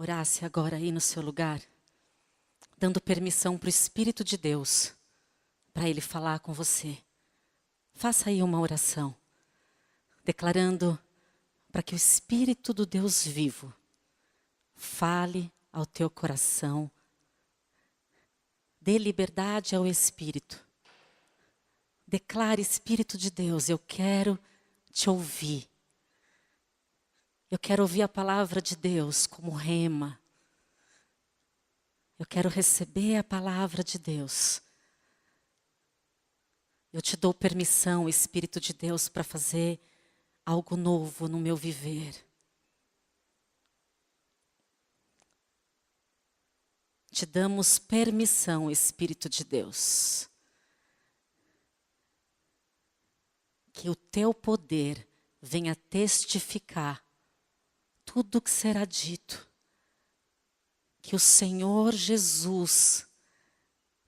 orasse agora aí no seu lugar, dando permissão para o Espírito de Deus, para Ele falar com você. Faça aí uma oração, declarando para que o Espírito do Deus vivo fale ao teu coração, dê liberdade ao Espírito. Declare, Espírito de Deus, eu quero te ouvir. Eu quero ouvir a palavra de Deus como rema. Eu quero receber a palavra de Deus. Eu te dou permissão, Espírito de Deus, para fazer algo novo no meu viver. Te damos permissão, Espírito de Deus. Que o teu poder venha testificar tudo que será dito. Que o Senhor Jesus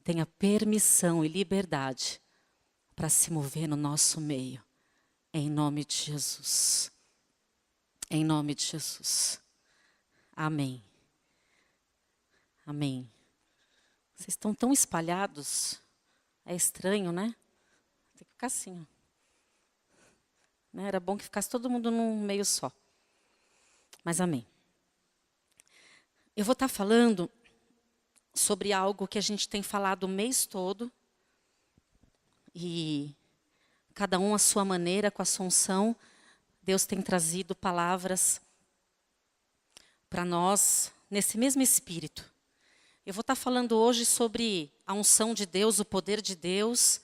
tenha permissão e liberdade para se mover no nosso meio. Em nome de Jesus. Em nome de Jesus. Amém. Amém. Vocês estão tão espalhados. É estranho, né? Tem que ficar assim. Né? Era bom que ficasse todo mundo num meio só. Mas amém. Eu vou estar falando sobre algo que a gente tem falado o mês todo. E cada um à sua maneira, com a sua unção, Deus tem trazido palavras para nós nesse mesmo espírito. Eu vou estar falando hoje sobre a unção de Deus, o poder de Deus,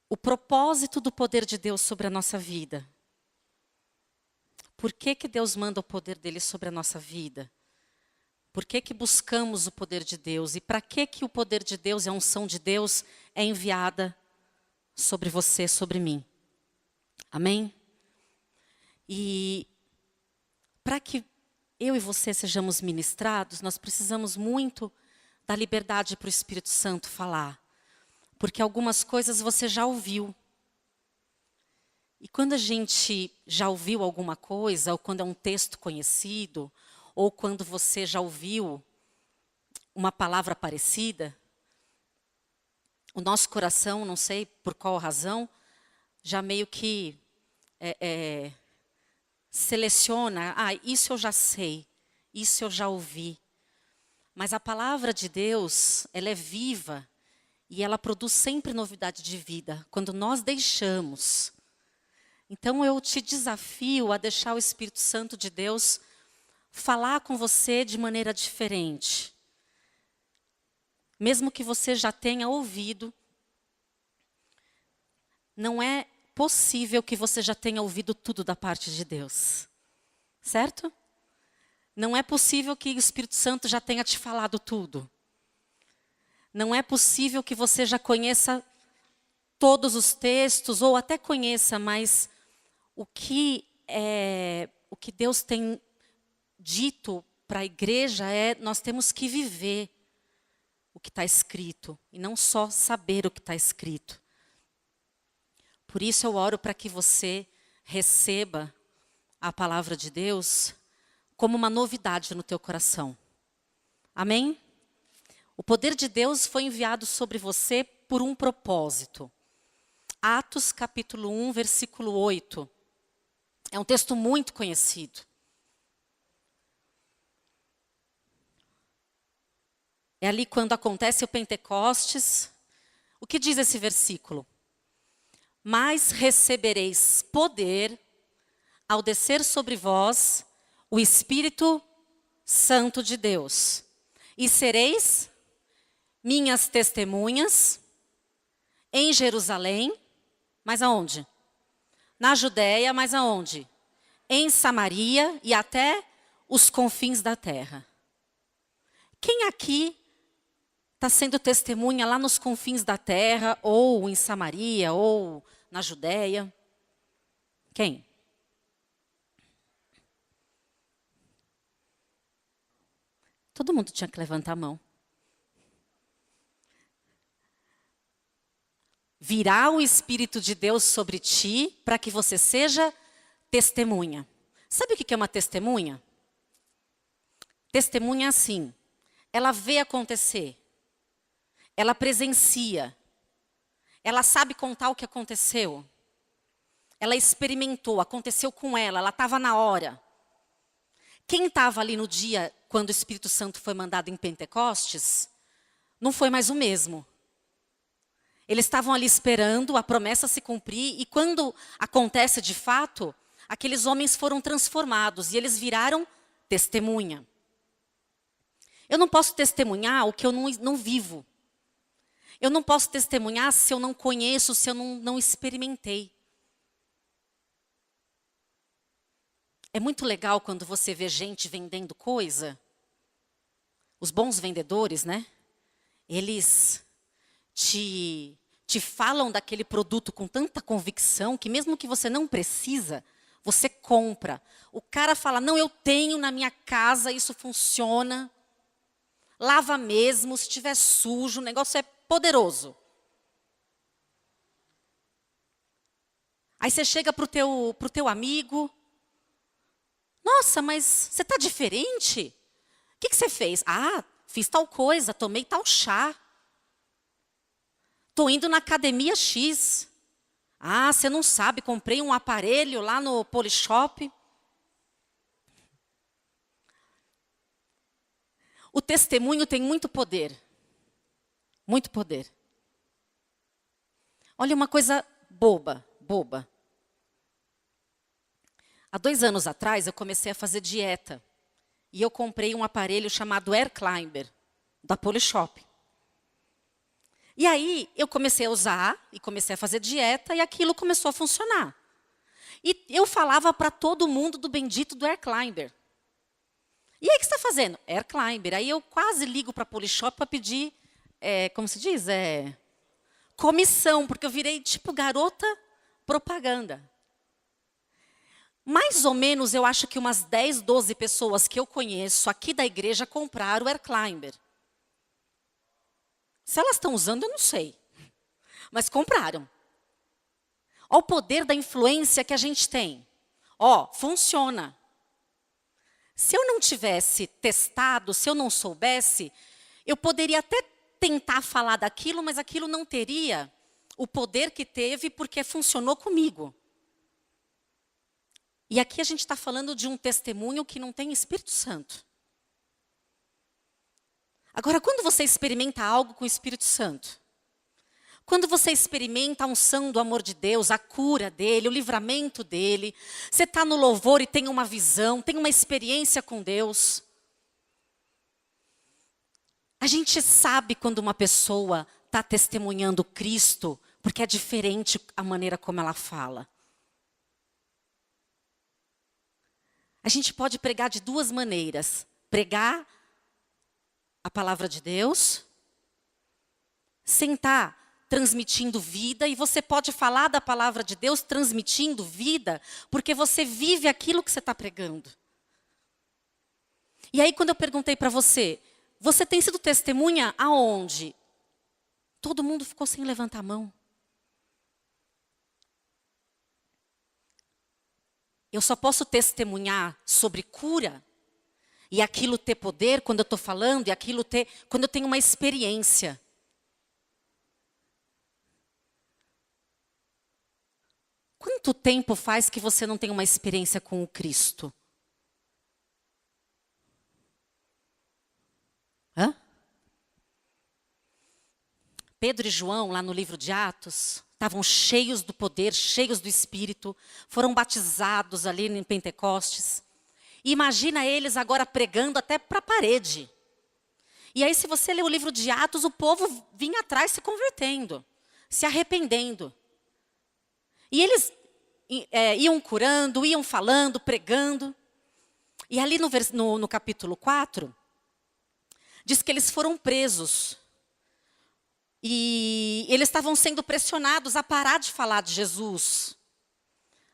o propósito do poder de Deus sobre a nossa vida. Por que Deus manda o poder dele sobre a nossa vida? Por que buscamos o poder de Deus? E para que o poder de Deus e a unção de Deus é enviada sobre você, sobre mim? Amém? E para que eu e você sejamos ministrados, nós precisamos muito da liberdade para o Espírito Santo falar. Porque algumas coisas você já ouviu. E quando a gente já ouviu alguma coisa, ou quando é um texto conhecido, ou quando você já ouviu uma palavra parecida, o nosso coração, não sei por qual razão, já meio que seleciona, isso eu já sei, isso eu já ouvi. Mas a palavra de Deus, ela é viva e ela produz sempre novidade de vida, quando nós deixamos. Então eu te desafio a deixar o Espírito Santo de Deus falar com você de maneira diferente. Mesmo que você já tenha ouvido, não é possível que você já tenha ouvido tudo da parte de Deus. Certo? Não é possível que o Espírito Santo já tenha te falado tudo. Não é possível que você já conheça todos os textos, ou até conheça, mas o que Deus tem dito para a igreja nós temos que viver o que está escrito, e não só saber o que está escrito. Por isso eu oro para que você receba a palavra de Deus como uma novidade no teu coração. Amém? O poder de Deus foi enviado sobre você por um propósito. Atos capítulo 1, versículo 8. É um texto muito conhecido. É ali quando acontece o Pentecostes. O que diz esse versículo? Mas recebereis poder ao descer sobre vós o Espírito Santo de Deus. E sereis minhas testemunhas em Jerusalém, mas aonde? Na Judéia, mas aonde? Em Samaria e até os confins da terra. Quem aqui está sendo testemunha lá nos confins da terra, ou em Samaria, ou na Judéia? Quem? Todo mundo tinha que levantar a mão. Virá o Espírito de Deus sobre ti para que você seja testemunha. Sabe o que é uma testemunha? Testemunha é assim, ela vê acontecer, ela presencia, ela sabe contar o que aconteceu, ela experimentou, aconteceu com ela estava na hora. Quem estava ali no dia quando o Espírito Santo foi mandado em Pentecostes, não foi mais o mesmo. Eles estavam ali esperando a promessa se cumprir e quando acontece de fato, aqueles homens foram transformados e eles viraram testemunha. Eu não posso testemunhar o que eu não vivo. Eu não posso testemunhar se eu não conheço, se eu não experimentei. É muito legal quando você vê gente vendendo coisa. Os bons vendedores, né? Eles te falam daquele produto com tanta convicção que mesmo que você não precisa, você compra. O cara fala, não, eu tenho na minha casa, isso funciona. Lava mesmo, se estiver sujo, o negócio é poderoso. Aí você chega para o teu amigo. Nossa, mas você está diferente? O que você fez? Ah, fiz tal coisa, tomei tal chá. Estou indo na academia X. Ah, você não sabe, comprei um aparelho lá no Polishop. O testemunho tem muito poder. Muito poder. Olha uma coisa boba. Há 2 anos atrás, eu comecei a fazer dieta. E eu comprei um aparelho chamado Air Climber, da Polishop. E aí, eu comecei a usar, e comecei a fazer dieta, e aquilo começou a funcionar. E eu falava para todo mundo do bendito do Air Climber. E aí, o que você está fazendo? Air Climber. Aí eu quase ligo para a Polishop para pedir, como se diz? Comissão, porque eu virei tipo garota propaganda. Mais ou menos, eu acho que umas 10, 12 pessoas que eu conheço aqui da igreja compraram o Air Climber. Se elas estão usando, eu não sei. Mas compraram. Olha o poder da influência que a gente tem. Funciona. Se eu não tivesse testado, se eu não soubesse, eu poderia até tentar falar daquilo, mas aquilo não teria o poder que teve porque funcionou comigo. E aqui a gente está falando de um testemunho que não tem Espírito Santo. Agora, quando você experimenta algo com o Espírito Santo, quando você experimenta a unção do amor de Deus, a cura dele, o livramento dele, você está no louvor e tem uma visão, tem uma experiência com Deus. A gente sabe quando uma pessoa está testemunhando Cristo, porque é diferente a maneira como ela fala. A gente pode pregar de 2 maneiras. Pregar a palavra de Deus, sentar transmitindo vida, e você pode falar da palavra de Deus transmitindo vida, porque você vive aquilo que você está pregando. E aí quando eu perguntei para você, você tem sido testemunha aonde? Todo mundo ficou sem levantar a mão. Eu só posso testemunhar sobre cura e aquilo ter poder quando eu estou falando e aquilo ter quando eu tenho uma experiência. Quanto tempo faz que você não tem uma experiência com o Cristo? Pedro e João, lá no livro de Atos, estavam cheios do poder, cheios do Espírito, foram batizados ali em Pentecostes. E imagina eles agora pregando até para a parede. E aí, se você ler o livro de Atos, o povo vinha atrás se convertendo, se arrependendo. E eles iam curando, iam falando, pregando. E ali no capítulo 4, diz que eles foram presos. E eles estavam sendo pressionados a parar de falar de Jesus.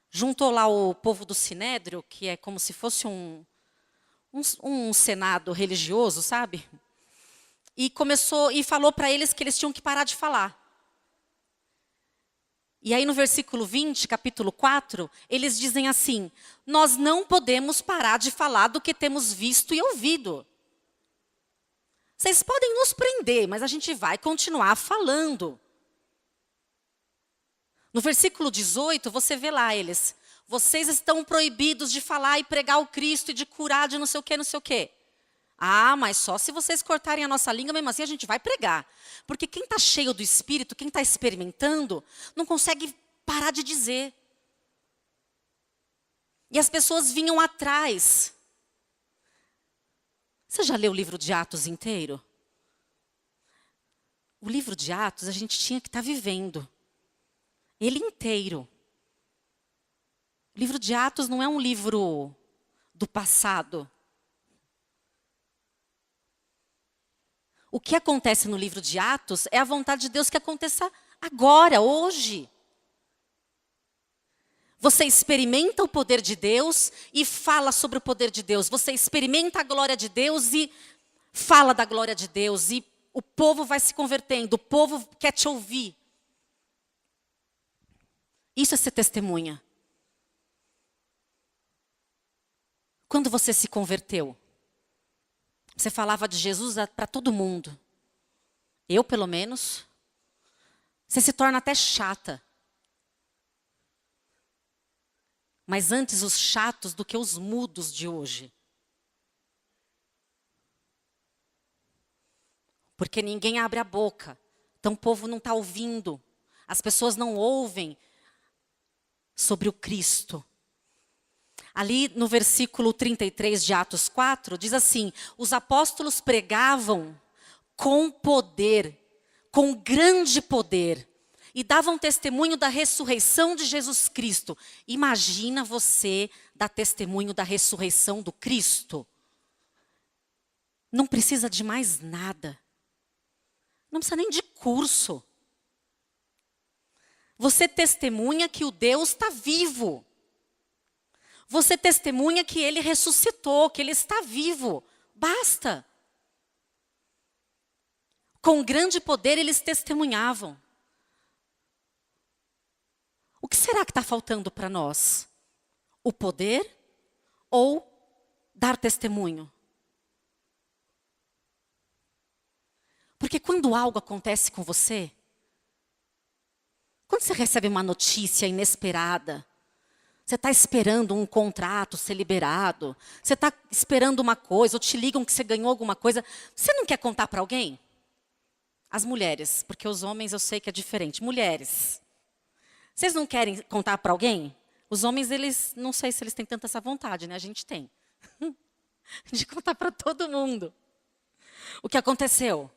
Juntou lá o povo do Sinédrio, que é como se fosse um senado religioso, sabe? E falou para eles que eles tinham que parar de falar. E aí no versículo 20, capítulo 4, eles dizem assim: nós não podemos parar de falar do que temos visto e ouvido. Vocês podem nos prender, mas a gente vai continuar falando. No versículo 18, você vê lá eles: vocês estão proibidos de falar e pregar o Cristo e de curar de não sei o que, não sei o quê. Ah, mas só se vocês cortarem a nossa língua, mesmo assim a gente vai pregar. Porque quem está cheio do Espírito, quem está experimentando, não consegue parar de dizer. E as pessoas vinham atrás. Você já leu o livro de Atos inteiro? O livro de Atos a gente tinha que estar vivendo. Ele inteiro. O livro de Atos não é um livro do passado. O que acontece no livro de Atos é a vontade de Deus que aconteça agora, hoje. Você experimenta o poder de Deus e fala sobre o poder de Deus. Você experimenta a glória de Deus e fala da glória de Deus. E o povo vai se convertendo, o povo quer te ouvir. Isso é ser testemunha. Quando você se converteu, você falava de Jesus para todo mundo. Eu, pelo menos. Você se torna até chata. Mas antes os chatos do que os mudos de hoje. Porque ninguém abre a boca. Então o povo não está ouvindo. As pessoas não ouvem sobre o Cristo. Ali no versículo 33 de Atos 4, diz assim: os apóstolos pregavam com poder, com grande poder, e davam testemunho da ressurreição de Jesus Cristo. Imagina você dar testemunho da ressurreição do Cristo. Não precisa de mais nada. Não precisa nem de curso. Você testemunha que o Deus está vivo. Você testemunha que Ele ressuscitou, que Ele está vivo. Basta. Com grande poder eles testemunhavam. O que será que está faltando para nós? O poder ou dar testemunho? Porque quando algo acontece com você, quando você recebe uma notícia inesperada, você está esperando um contrato ser liberado, você está esperando uma coisa, ou te ligam que você ganhou alguma coisa, você não quer contar para alguém? As mulheres, porque os homens eu sei que é diferente. Mulheres, vocês não querem contar para alguém? Os homens, eles, não sei se eles têm tanta essa vontade, né? A gente tem. De contar para todo mundo o que aconteceu.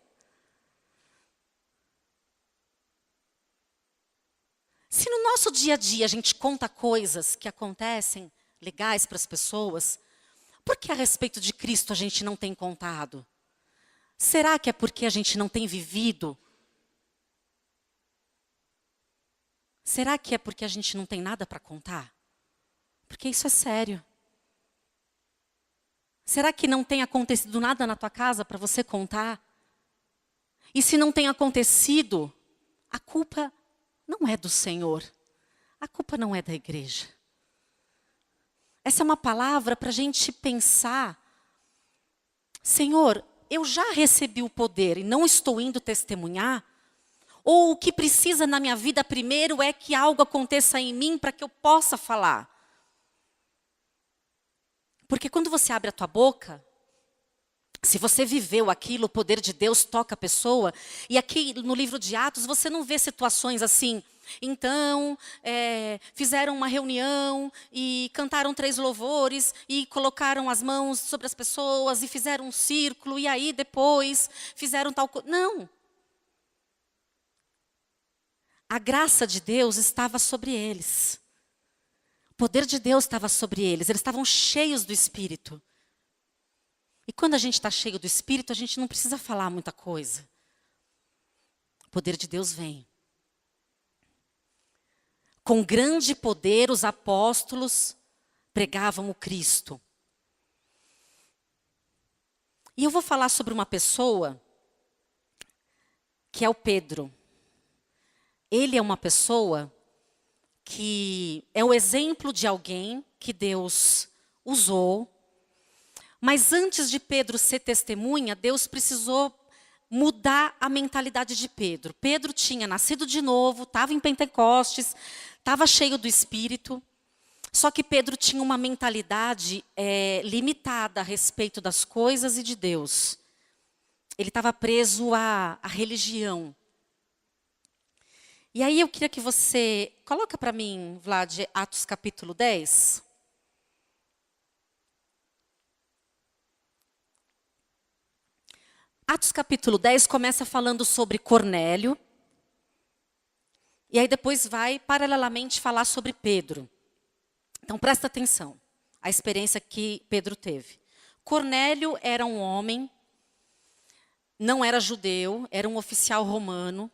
Se no nosso dia a dia a gente conta coisas que acontecem legais para as pessoas, por que a respeito de Cristo a gente não tem contado? Será que é porque a gente não tem vivido? Será que é porque a gente não tem nada para contar? Porque isso é sério. Será que não tem acontecido nada na tua casa para você contar? E se não tem acontecido, a culpa não é do Senhor. A culpa não é da igreja. Essa é uma palavra para a gente pensar. Senhor, eu já recebi o poder e não estou indo testemunhar? Ou o que precisa na minha vida primeiro é que algo aconteça em mim para que eu possa falar? Porque quando você abre a tua boca, se você viveu aquilo, o poder de Deus toca a pessoa. E aqui no livro de Atos, você não vê situações assim. Então, fizeram uma reunião e cantaram 3 louvores e colocaram as mãos sobre as pessoas e fizeram um círculo e aí depois fizeram tal coisa. Não. A graça de Deus estava sobre eles. O poder de Deus estava sobre eles. Eles estavam cheios do Espírito. E quando a gente está cheio do Espírito, a gente não precisa falar muita coisa. O poder de Deus vem. Com grande poder, os apóstolos pregavam o Cristo. E eu vou falar sobre uma pessoa que é o Pedro. Ele é uma pessoa que é o exemplo de alguém que Deus usou. Mas antes de Pedro ser testemunha, Deus precisou mudar a mentalidade de Pedro. Pedro tinha nascido de novo, estava em Pentecostes, estava cheio do Espírito. Só que Pedro tinha uma mentalidade limitada a respeito das coisas e de Deus. Ele estava preso à religião. E aí eu queria que você... Coloca para mim, Vlad, Atos capítulo 10. Atos capítulo 10 começa falando sobre Cornélio. E aí depois vai, paralelamente, falar sobre Pedro. Então presta atenção, a experiência que Pedro teve. Cornélio era um homem, não era judeu, era um oficial romano.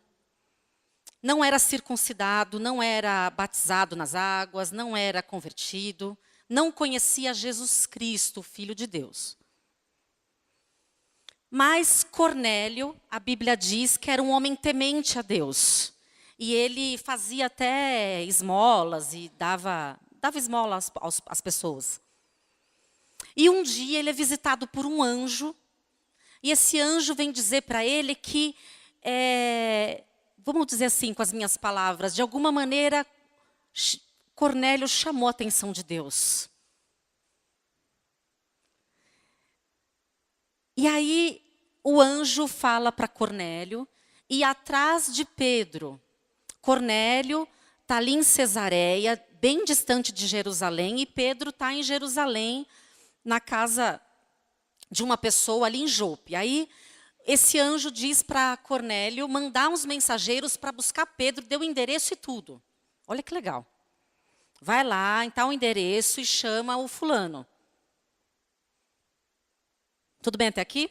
Não era circuncidado, não era batizado nas águas, não era convertido. Não conhecia Jesus Cristo, o Filho de Deus. Mas Cornélio, a Bíblia diz que era um homem temente a Deus. E ele fazia até esmolas e dava esmolas às pessoas. E um dia ele é visitado por um anjo. E esse anjo vem dizer para ele que, vamos dizer assim com as minhas palavras, de alguma maneira Cornélio chamou a atenção de Deus. E aí o anjo fala para Cornélio, e atrás de Pedro, Cornélio está ali em Cesareia, bem distante de Jerusalém, e Pedro está em Jerusalém, na casa de uma pessoa ali em Jope. Aí esse anjo diz para Cornélio mandar uns mensageiros para buscar Pedro, deu o endereço e tudo. Olha que legal. Vai lá em tal endereço e chama o fulano. Tudo bem até aqui?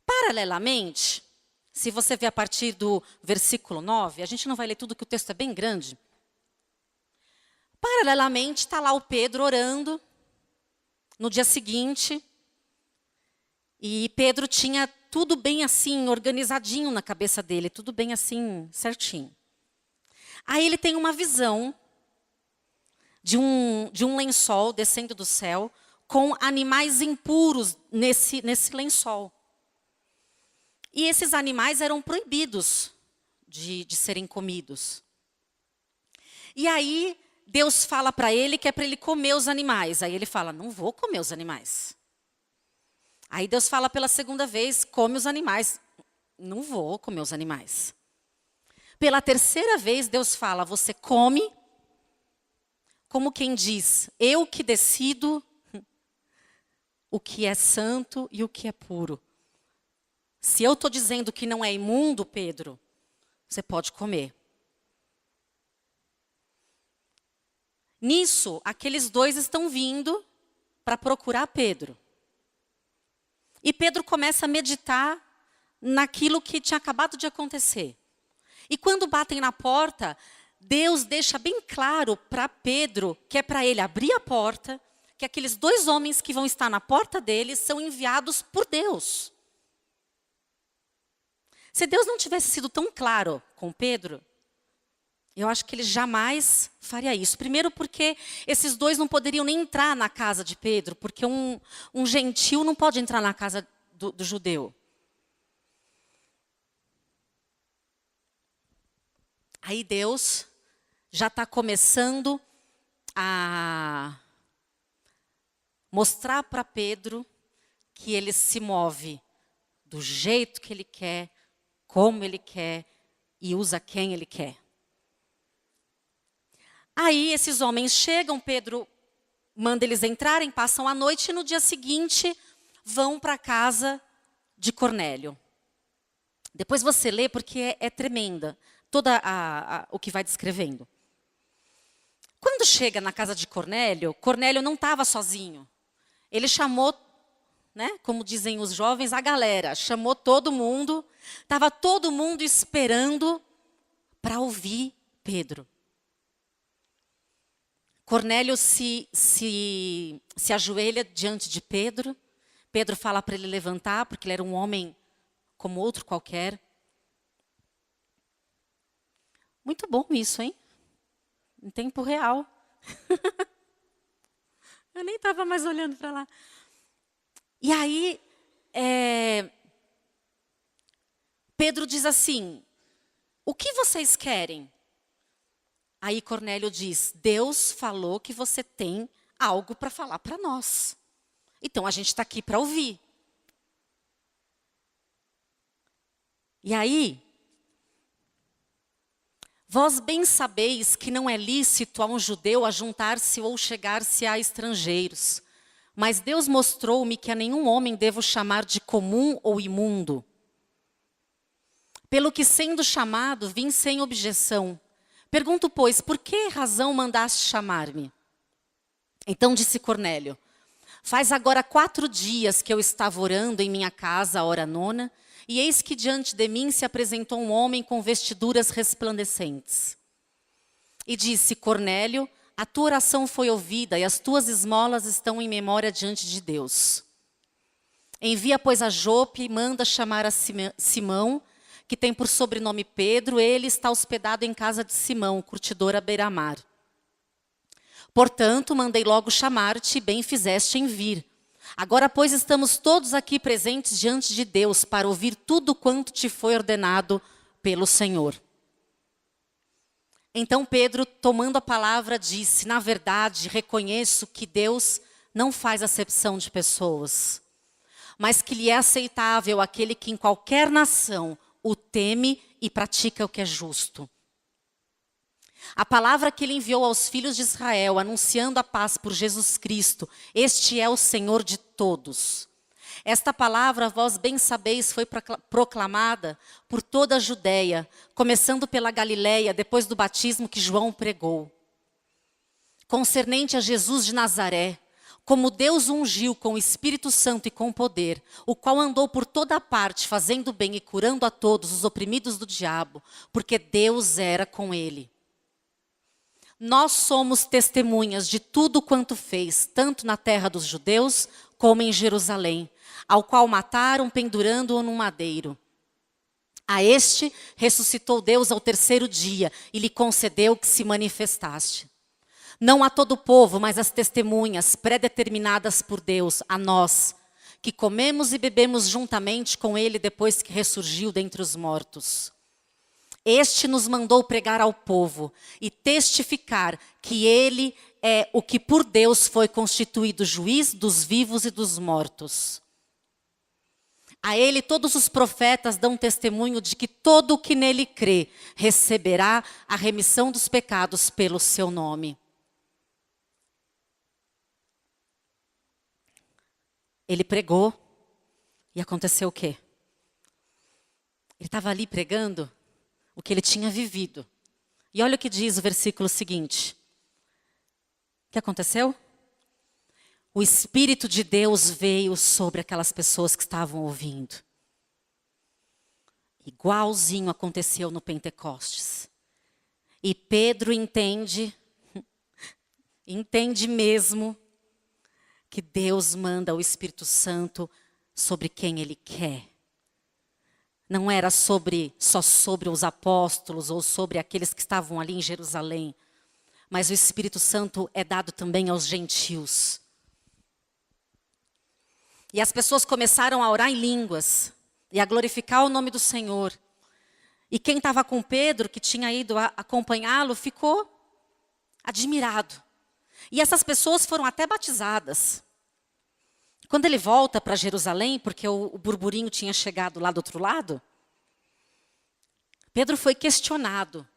Paralelamente, se você ver a partir do versículo 9, a gente não vai ler tudo, que o texto é bem grande. Paralelamente, está lá o Pedro orando, no dia seguinte, e Pedro tinha tudo bem assim, organizadinho na cabeça dele, tudo bem assim, certinho. Aí ele tem uma visão de um lençol descendo do céu, com animais impuros nesse lençol. E esses animais eram proibidos de serem comidos. E aí Deus fala para ele que é para ele comer os animais. Aí ele fala, não vou comer os animais. Aí Deus fala pela segunda vez, come os animais. Não vou comer os animais. Pela terceira vez Deus fala, você come, como quem diz, eu que decido o que é santo e o que é puro. Se eu estou dizendo que não é imundo, Pedro, você pode comer. Nisso, aqueles dois estão vindo para procurar Pedro. E Pedro começa a meditar naquilo que tinha acabado de acontecer. E quando batem na porta, Deus deixa bem claro para Pedro que é para ele abrir a porta, que aqueles dois homens que vão estar na porta dele são enviados por Deus. Se Deus não tivesse sido tão claro com Pedro, eu acho que ele jamais faria isso. Primeiro porque esses dois não poderiam nem entrar na casa de Pedro, porque um gentil não pode entrar na casa do judeu. Aí Deus já está começando a mostrar para Pedro que ele se move do jeito que ele quer, como ele quer e usa quem ele quer. Aí esses homens chegam, Pedro manda eles entrarem, passam a noite e no dia seguinte vão para a casa de Cornélio. Depois você lê porque é tremenda, toda o que vai descrevendo. Quando chega na casa de Cornélio, Cornélio não estava sozinho. Ele chamou, né, como dizem os jovens, a galera. Chamou todo mundo. Estava todo mundo esperando para ouvir Pedro. Cornélio se ajoelha diante de Pedro. Pedro fala para ele levantar, porque ele era um homem como outro qualquer. Muito bom isso, hein? em tempo real. Eu nem estava mais olhando para lá. E aí, Pedro diz assim, o que vocês querem? Aí Cornélio diz, Deus falou que você tem algo para falar para nós. Então a gente está aqui para ouvir. E aí, vós bem sabeis que não é lícito a um judeu ajuntar-se ou chegar-se a estrangeiros. Mas Deus mostrou-me que a nenhum homem devo chamar de comum ou imundo. Pelo que, sendo chamado, vim sem objeção. Pergunto, pois, por que razão mandaste chamar-me? Então disse Cornélio, faz agora 4 dias que eu estava orando em minha casa, a hora nona, e eis que diante de mim se apresentou um homem com vestiduras resplandecentes. E disse, Cornélio, a tua oração foi ouvida e as tuas esmolas estão em memória diante de Deus. Envia, pois, a Jope e manda chamar a Simão, que tem por sobrenome Pedro, ele está hospedado em casa de Simão, curtidor à beira-mar. Portanto, mandei logo chamar-te e bem fizeste em vir. Agora, pois, estamos todos aqui presentes diante de Deus para ouvir tudo quanto te foi ordenado pelo Senhor. Então Pedro, tomando a palavra, disse, na verdade, reconheço que Deus não faz acepção de pessoas, mas que lhe é aceitável aquele que em qualquer nação o teme e pratica o que é justo. A palavra que ele enviou aos filhos de Israel, anunciando a paz por Jesus Cristo, este é o Senhor de todos. Esta palavra, vós bem sabeis, foi proclamada por toda a Judéia, começando pela Galileia, depois do batismo que João pregou. Concernente a Jesus de Nazaré, como Deus o ungiu com o Espírito Santo e com poder, o qual andou por toda a parte, fazendo bem e curando a todos os oprimidos do diabo, porque Deus era com ele. Nós somos testemunhas de tudo quanto fez, tanto na terra dos judeus, como em Jerusalém, ao qual mataram pendurando-o num madeiro. A este ressuscitou Deus ao 3º dia e lhe concedeu que se manifestaste. Não a todo o povo, mas as testemunhas predeterminadas por Deus, a nós, que comemos e bebemos juntamente com ele depois que ressurgiu dentre os mortos. Este nos mandou pregar ao povo e testificar que ele é o que por Deus foi constituído juiz dos vivos e dos mortos. A ele todos os profetas dão testemunho de que todo o que nele crê receberá a remissão dos pecados pelo seu nome. Ele pregou e aconteceu o quê? Ele estava ali pregando o que ele tinha vivido. E olha o que diz o versículo seguinte. O que aconteceu? O Espírito de Deus veio sobre aquelas pessoas que estavam ouvindo. Igualzinho aconteceu no Pentecostes. E Pedro entende mesmo, que Deus manda o Espírito Santo sobre quem Ele quer. Não era só sobre os apóstolos ou sobre aqueles que estavam ali em Jerusalém, mas o Espírito Santo é dado também aos gentios. E as pessoas começaram a orar em línguas e a glorificar o nome do Senhor. E quem estava com Pedro, que tinha ido acompanhá-lo, ficou admirado. E essas pessoas foram até batizadas. Quando ele volta para Jerusalém, porque o burburinho tinha chegado lá do outro lado, Pedro foi questionado.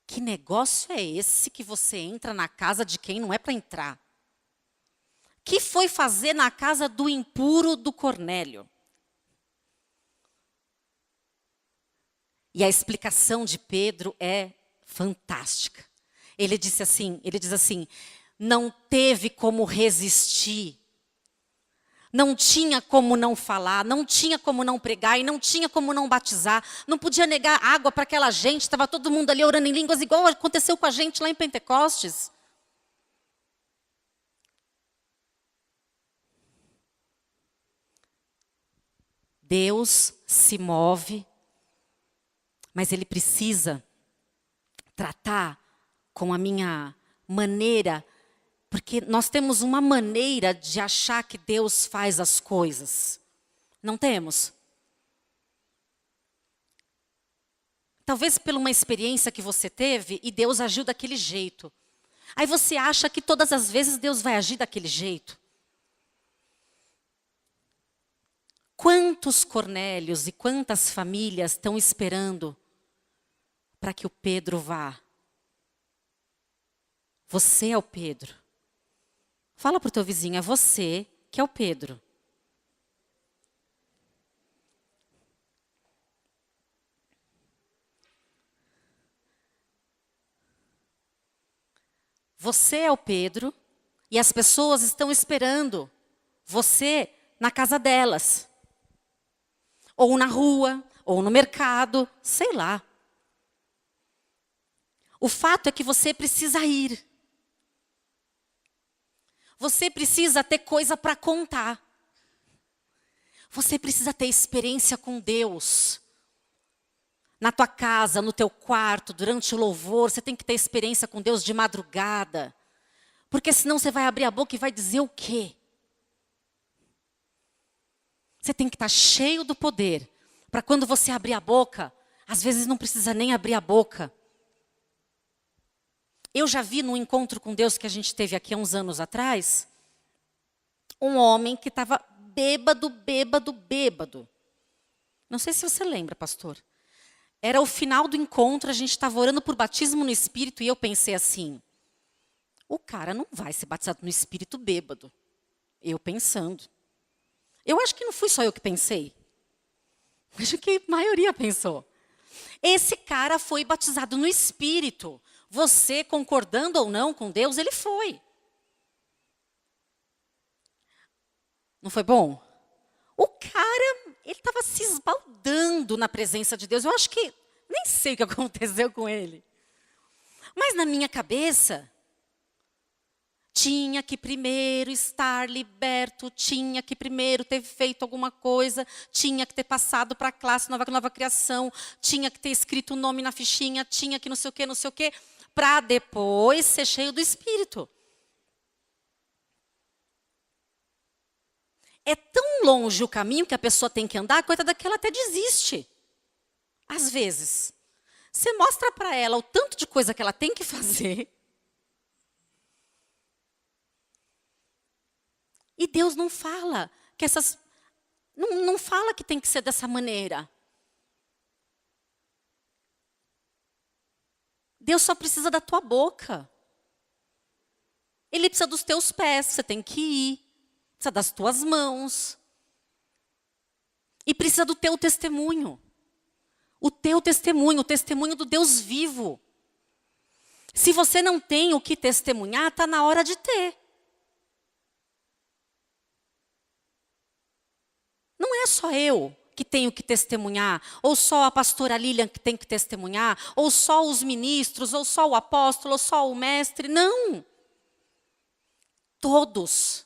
Que negócio é esse que você entra na casa de quem não é para entrar? Que foi fazer na casa do impuro do Cornélio? E a explicação de Pedro é fantástica. Ele diz assim, não teve como resistir. Não tinha como não falar, não tinha como não pregar e não tinha como não batizar. Não podia negar água para aquela gente, estava todo mundo ali orando em línguas, igual aconteceu com a gente lá em Pentecostes. Deus se move, mas Ele precisa tratar com a minha maneira, porque nós temos uma maneira de achar que Deus faz as coisas. Não temos? Talvez por uma experiência que você teve e Deus agiu daquele jeito. Aí você acha que todas as vezes Deus vai agir daquele jeito. Quantos Cornélios e quantas famílias estão esperando para que o Pedro vá? Você é o Pedro. Fala para o teu vizinho, é você que é o Pedro. Você é o Pedro e as pessoas estão esperando você na casa delas. Ou na rua, ou no mercado, sei lá. O fato é que você precisa ir. Você precisa ter coisa para contar. Você precisa ter experiência com Deus. Na tua casa, no teu quarto, durante o louvor, você tem que ter experiência com Deus de madrugada. Porque senão você vai abrir a boca e vai dizer o quê? Você tem que estar cheio do poder, para quando você abrir a boca, às vezes não precisa nem abrir a boca. Eu já vi num encontro com Deus que a gente teve aqui há uns anos atrás, um homem que estava bêbado. Não sei se você lembra, pastor. Era o final do encontro, a gente estava orando por batismo no Espírito e eu pensei assim, o cara não vai ser batizado no Espírito bêbado. Eu pensando. Eu acho que não fui só eu que pensei. Acho que a maioria pensou. Esse cara foi batizado no Espírito. Você, concordando ou não com Deus, ele foi. Não foi bom? O cara, ele estava se esbaldando na presença de Deus. Eu acho que, nem sei o que aconteceu com ele. Mas na minha cabeça, tinha que primeiro estar liberto, tinha que primeiro ter feito alguma coisa, tinha que ter passado para a classe nova criação, tinha que ter escrito o nome na fichinha, tinha que não sei o quê, para depois ser cheio do Espírito. É tão longe o caminho que a pessoa tem que andar, coitada que ela até desiste. Às vezes. Você mostra para ela o tanto de coisa que ela tem que fazer. E Deus não fala que não fala que tem que ser dessa maneira. Deus só precisa da tua boca. Ele precisa dos teus pés, você tem que ir. Precisa das tuas mãos. E precisa do teu testemunho. O teu testemunho, o testemunho do Deus vivo. Se você não tem o que testemunhar, está na hora de ter. Não é só eu que tenho que testemunhar, ou só a pastora Lilian que tem que testemunhar, ou só os ministros, ou só o apóstolo, ou só o mestre. Não. Todos.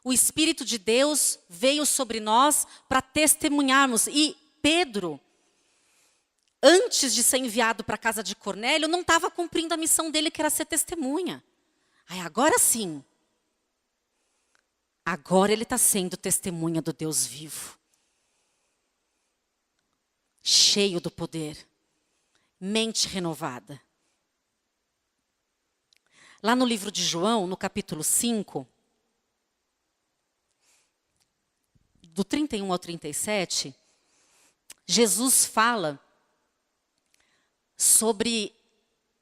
O Espírito de Deus veio sobre nós para testemunharmos. E Pedro, antes de ser enviado para a casa de Cornélio, não estava cumprindo a missão dele, que era ser testemunha. Aí agora sim. Agora ele está sendo testemunha do Deus vivo. Cheio do poder. Mente renovada. Lá no livro de João, no capítulo 5, do 31 ao 37, Jesus fala sobre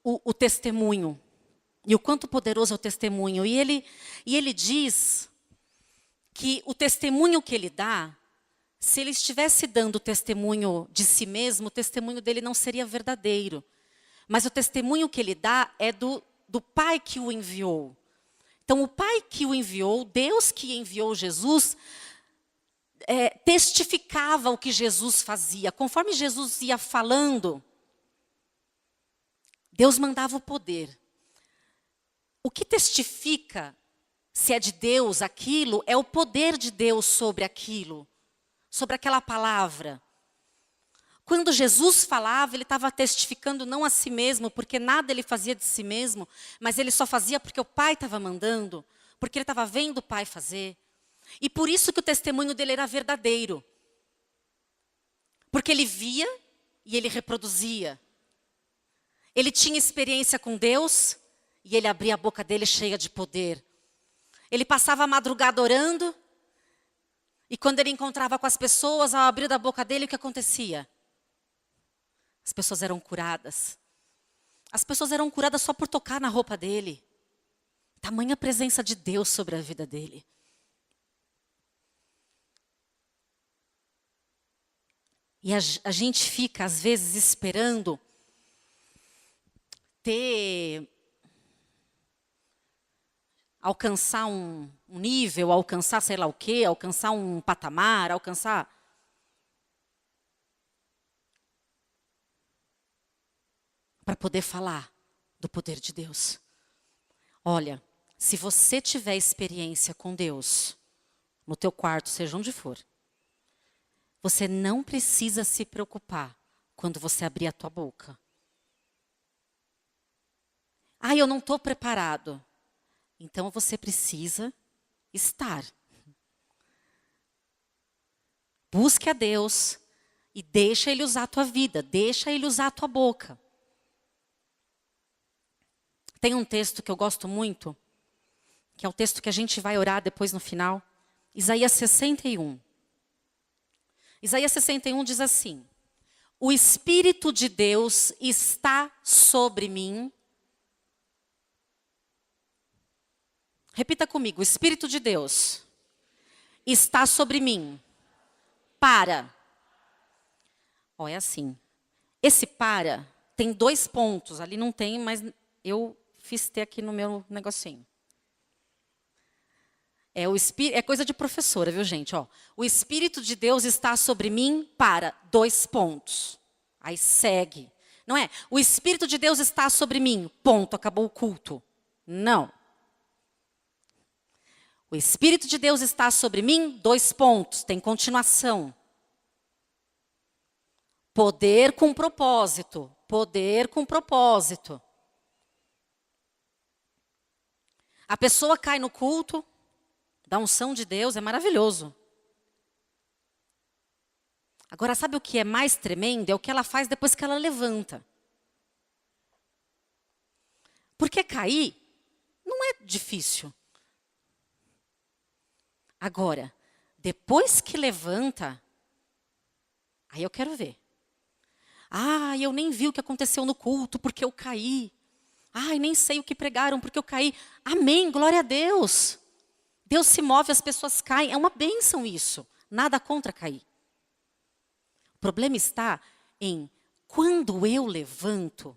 o testemunho. E o quanto poderoso é o testemunho. E ele diz que o testemunho que ele dá, se ele estivesse dando testemunho de si mesmo, o testemunho dele não seria verdadeiro. Mas o testemunho que ele dá é do Pai que o enviou. Então, o Pai que o enviou, Deus que enviou Jesus, testificava o que Jesus fazia. Conforme Jesus ia falando, Deus mandava o poder. O que testifica se é de Deus aquilo, é o poder de Deus sobre aquilo, sobre aquela palavra. Quando Jesus falava, ele estava testificando não a si mesmo, porque nada ele fazia de si mesmo, mas ele só fazia porque o Pai estava mandando, porque ele estava vendo o Pai fazer. E por isso que o testemunho dele era verdadeiro. Porque ele via e ele reproduzia. Ele tinha experiência com Deus e ele abria a boca dele cheia de poder. Ele passava a madrugada orando e quando ele encontrava com as pessoas, ao abrir da boca dele, o que acontecia? As pessoas eram curadas. As pessoas eram curadas só por tocar na roupa dele. Tamanha presença de Deus sobre a vida dele. E a gente fica, às vezes, esperando alcançar um nível, alcançar sei lá o quê, alcançar um patamar, alcançar... para poder falar do poder de Deus. Olha, se você tiver experiência com Deus, no teu quarto, seja onde for, você não precisa se preocupar quando você abrir a tua boca. Ah, eu não estou preparado. Então você precisa estar. Busque a Deus e deixa Ele usar a tua vida, deixa Ele usar a tua boca. Tem um texto que eu gosto muito, que é o texto que a gente vai orar depois no final. Isaías 61. Isaías 61 diz assim: o Espírito de Deus está sobre mim. Repita comigo, o Espírito de Deus está sobre mim. Para. Ó, é assim. Esse para tem 2 pontos. Ali não tem, mas eu fiz ter aqui no meu negocinho. É coisa de professora, viu, gente? Ó, o Espírito de Deus está sobre mim para 2 pontos. Aí segue. Não é? O Espírito de Deus está sobre mim. Ponto. Acabou o culto. Não. O Espírito de Deus está sobre mim. 2 pontos. Tem continuação. Poder com propósito. Poder com propósito. A pessoa cai no culto, da unção de Deus, é maravilhoso. Agora, sabe o que é mais tremendo? É o que ela faz depois que ela levanta. Porque cair não é difícil. Agora, depois que levanta, aí eu quero ver. Ah, eu nem vi o que aconteceu no culto porque eu caí. Ai, nem sei o que pregaram porque eu caí. Amém, glória a Deus. Deus se move, as pessoas caem. É uma bênção isso. Nada contra cair. O problema está em quando eu levanto,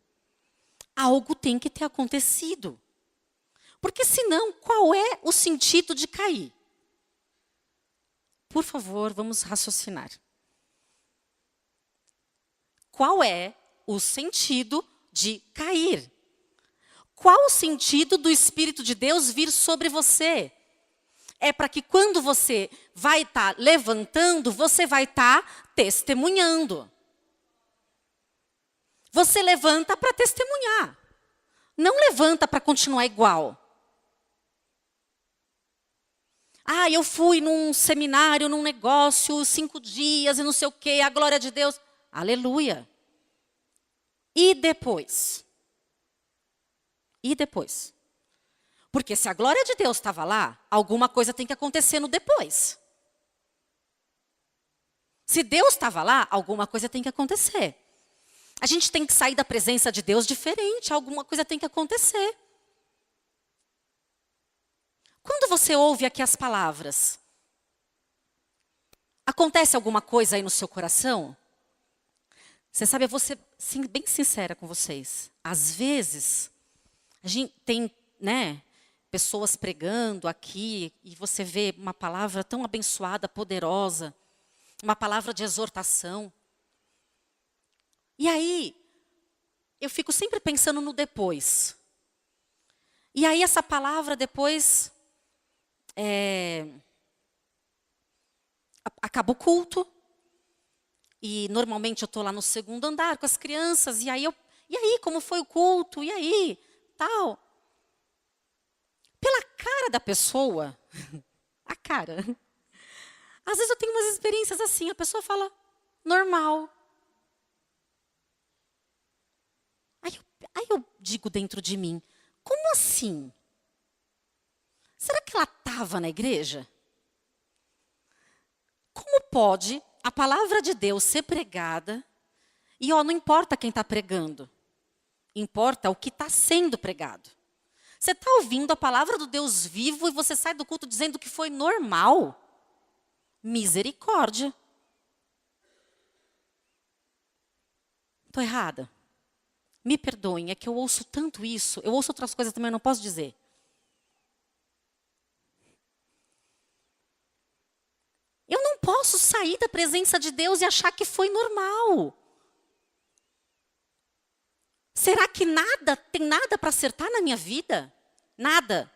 algo tem que ter acontecido. Porque senão, qual é o sentido de cair? Por favor, vamos raciocinar. Qual é o sentido de cair? Qual o sentido do Espírito de Deus vir sobre você? É para que quando você vai estar levantando, você vai estar testemunhando. Você levanta para testemunhar. Não levanta para continuar igual. Ah, eu fui num seminário, num negócio, 5 dias e não sei o quê, a glória de Deus. Aleluia. E depois? E depois? Porque se a glória de Deus estava lá, alguma coisa tem que acontecer no depois. Se Deus estava lá, alguma coisa tem que acontecer. A gente tem que sair da presença de Deus diferente, alguma coisa tem que acontecer. Quando você ouve aqui as palavras, acontece alguma coisa aí no seu coração? Você sabe, eu vou ser bem sincera com vocês. Às vezes, a gente tem, pessoas pregando aqui e você vê uma palavra tão abençoada, poderosa, uma palavra de exortação. E aí, eu fico sempre pensando no depois. E aí essa palavra depois acaba o culto E normalmente eu estou lá no segundo andar com as crianças, e aí, como foi o culto? E aí, tal. Pela cara da pessoa, a cara. Às vezes eu tenho umas experiências assim, a pessoa fala, normal. Aí eu digo dentro de mim, como assim? Será que ela estava na igreja? Como pode a palavra de Deus ser pregada e não importa quem está pregando, importa o que está sendo pregado. Você está ouvindo a palavra do Deus vivo e você sai do culto dizendo que foi normal? Misericórdia. Estou errada? Me perdoem, é que eu ouço tanto isso, eu ouço outras coisas também, eu não posso dizer. Eu não posso sair da presença de Deus e achar que foi normal. Será que tem nada para acertar na minha vida? Nada.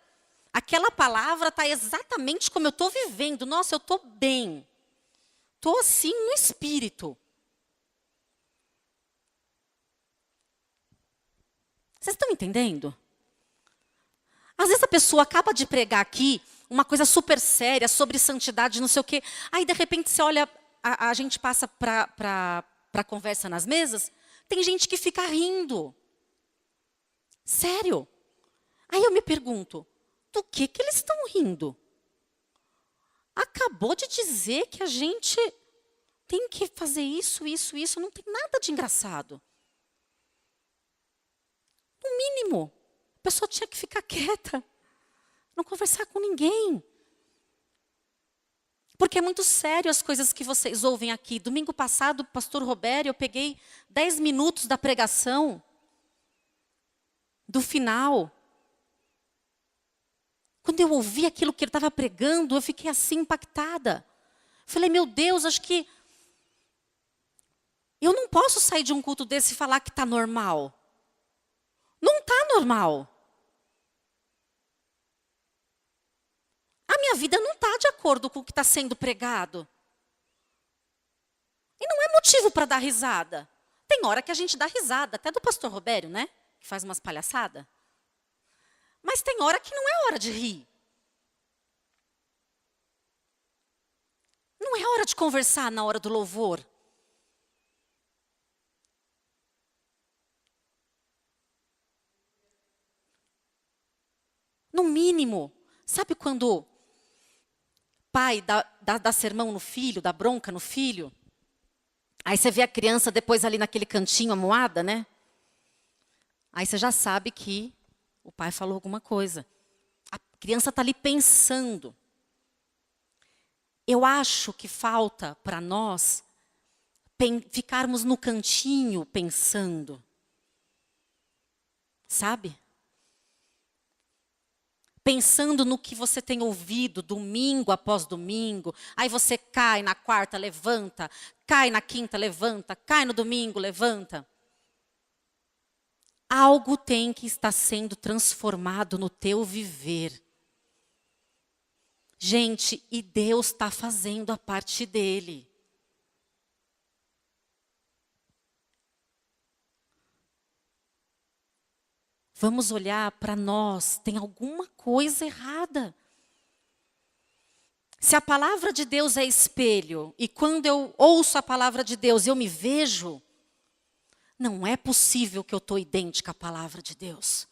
Aquela palavra está exatamente como eu estou vivendo. Nossa, eu estou bem. Estou assim no espírito. Vocês estão entendendo? Às vezes a pessoa acaba de pregar aqui uma coisa super séria sobre santidade, não sei o quê. Aí, de repente, você olha, a gente passa para conversa nas mesas, tem gente que fica rindo. Sério. Aí eu me pergunto, do que eles estão rindo? Acabou de dizer que a gente tem que fazer isso, não tem nada de engraçado. No mínimo, a pessoa tinha que ficar quieta, não conversar com ninguém. Porque é muito sério as coisas que vocês ouvem aqui. Domingo passado, o pastor Roberto, eu peguei 10 minutos da pregação, do final. Quando eu ouvi aquilo que ele estava pregando, eu fiquei assim impactada. Falei, meu Deus, acho que eu não posso sair de um culto desse e falar que está normal. Não está normal. A minha vida não está de acordo com o que está sendo pregado. E não é motivo para dar risada. Tem hora que a gente dá risada, até do pastor Roberto, né? Que faz umas palhaçadas. Mas tem hora que não é hora de rir. Não é hora de conversar na hora do louvor. No mínimo, sabe quando pai dá sermão no filho, dá bronca no filho? Aí você vê a criança depois ali naquele cantinho amuada, né? Aí você já sabe que o pai falou alguma coisa. A criança está ali pensando. Eu acho que falta para nós ficarmos no cantinho pensando. Sabe? Pensando no que você tem ouvido domingo após domingo. Aí você cai na quarta, levanta. Cai na quinta, levanta. Cai no domingo, levanta. Algo tem que estar sendo transformado no teu viver. Gente, e Deus está fazendo a parte dele. Vamos olhar para nós, tem alguma coisa errada. Se a palavra de Deus é espelho, e quando eu ouço a palavra de Deus eu me vejo, não é possível que eu estou idêntica à palavra de Deus.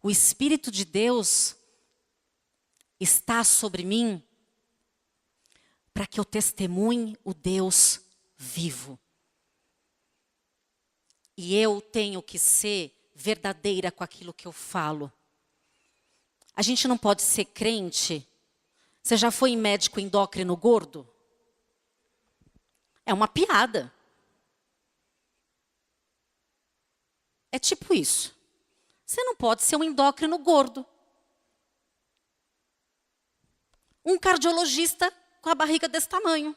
O Espírito de Deus está sobre mim para que eu testemunhe o Deus vivo. E eu tenho que ser verdadeira com aquilo que eu falo. A gente não pode ser crente. Você já foi em médico endócrino gordo? É uma piada. É tipo isso. Você não pode ser um endócrino gordo. Um cardiologista com a barriga desse tamanho.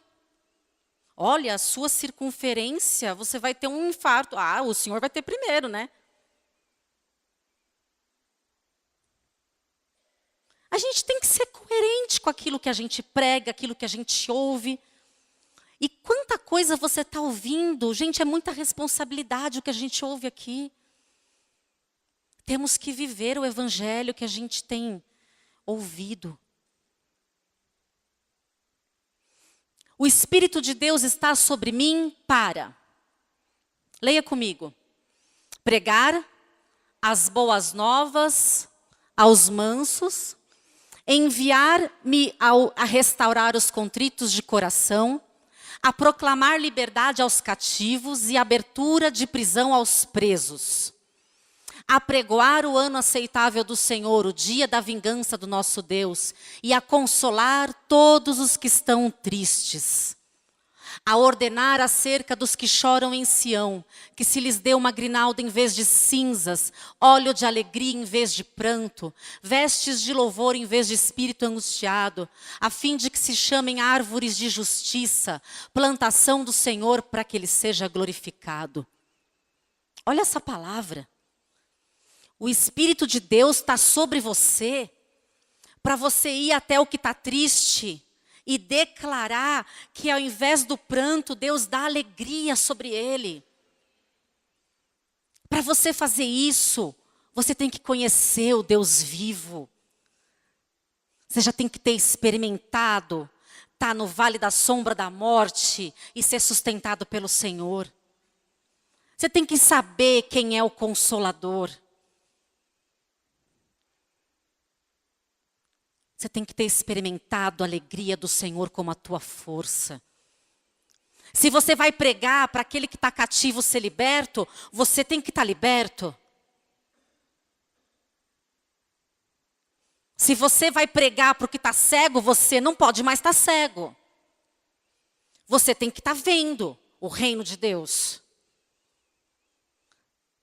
Olha, a sua circunferência, você vai ter um infarto. Ah, o senhor vai ter primeiro, né? A gente tem que ser coerente com aquilo que a gente prega, aquilo que a gente ouve. E quanta coisa você está ouvindo. Gente, é muita responsabilidade o que a gente ouve aqui. Temos que viver o evangelho que a gente tem ouvido. O Espírito de Deus está sobre mim para, leia comigo, pregar as boas novas aos mansos, enviar-me a restaurar os contritos de coração, a proclamar liberdade aos cativos e abertura de prisão aos presos, a pregoar o ano aceitável do Senhor, o dia da vingança do nosso Deus, e a consolar todos os que estão tristes, a ordenar acerca dos que choram em Sião, que se lhes dê uma grinalda em vez de cinzas, óleo de alegria em vez de pranto, vestes de louvor em vez de espírito angustiado, a fim de que se chamem árvores de justiça, plantação do Senhor para que Ele seja glorificado. Olha essa palavra. O Espírito de Deus está sobre você, para você ir até o que está triste e declarar que ao invés do pranto, Deus dá alegria sobre ele. Para você fazer isso, você tem que conhecer o Deus vivo. Você já tem que ter experimentado, estar no vale da sombra da morte e ser sustentado pelo Senhor. Você tem que saber quem é o Consolador. Você tem que ter experimentado a alegria do Senhor como a tua força. Se você vai pregar para aquele que está cativo ser liberto, você tem que estar liberto. Se você vai pregar para o que está cego, você não pode mais estar cego. Você tem que estar vendo o reino de Deus.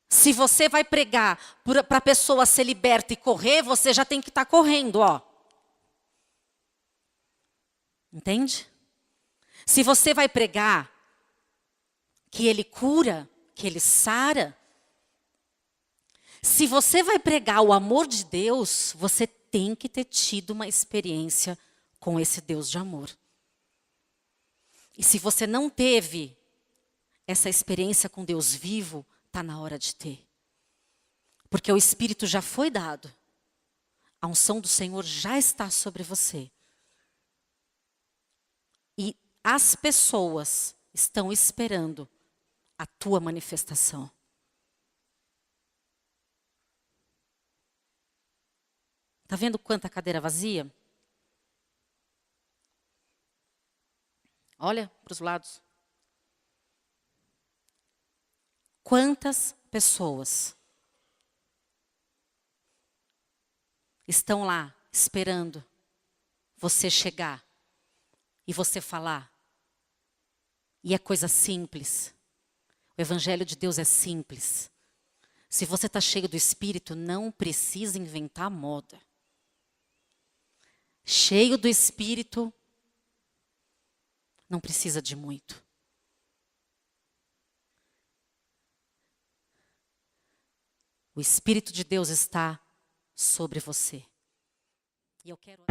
Se você vai pregar para a pessoa ser liberta e correr, você já tem que estar correndo, ó. Entende? Se você vai pregar que Ele cura, que Ele sara, se você vai pregar o amor de Deus, você tem que ter tido uma experiência com esse Deus de amor. E se você não teve essa experiência com Deus vivo, está na hora de ter. Porque o Espírito já foi dado. A unção do Senhor já está sobre você. E as pessoas estão esperando a tua manifestação. Está vendo quanta cadeira vazia? Olha para os lados. Quantas pessoas estão lá esperando você chegar e você falar? E é coisa simples. O Evangelho de Deus é simples. Se você está cheio do Espírito, não precisa inventar moda. Cheio do Espírito, não precisa de muito. O Espírito de Deus está sobre você. E eu quero